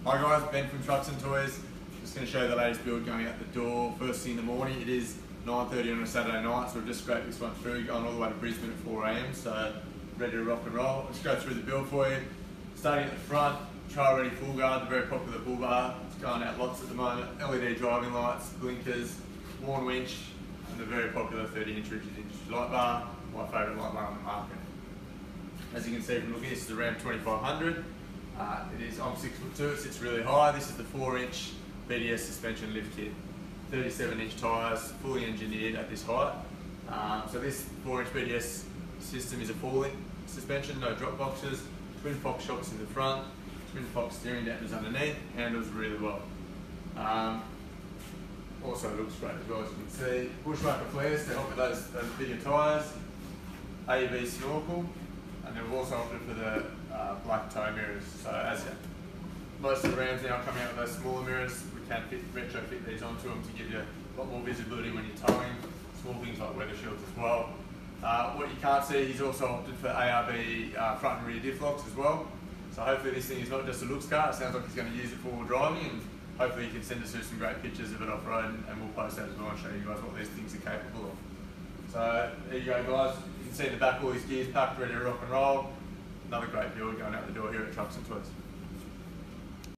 Hi guys, Ben from Trucks and Toys. Just going to show you the latest build going out the door first thing in the morning. It is 9:30 on a Saturday night, so we've just scraped this one through, going all the way to Brisbane at 4 AM, so ready to rock and roll. Let's go through the build for you. Starting at the front, trail ready full guard, the very popular bullbar. It's going out lots at the moment. LED driving lights, blinkers, worn winch, and the very popular 30-inch rigid light bar, my favourite light bar on the market. As you can see from looking, this is a Ram 2500. I'm 6'2", it sits really high. This is the 4-inch BDS suspension lift kit. 37-inch tyres, fully engineered at this height. So this 4-inch BDS system is a falling suspension, no drop boxes, twin Fox shocks in the front, twin Fox steering dampers underneath, handles really well. Also looks great as well, as you can see. Bushwhacker flares to help with those bigger tyres, AV snorkel, and then we've also opted for the black toe mirrors. So as most of the Rams now are coming out with those smaller mirrors, we can retrofit these onto them to give you a lot more visibility when you're towing, small things like weather shields as well. What you can't see, he's also opted for ARB front and rear diff locks as well. So hopefully this thing is not just a looks car, it sounds like he's going to use it for driving, and hopefully you can send us through some great pictures of it off-road, and we'll post that as well and show you guys what these things are capable of. So there you go guys, you can see in the back all these gears packed, ready to rock and roll. Another great build going out the door here at Trucks and Toys.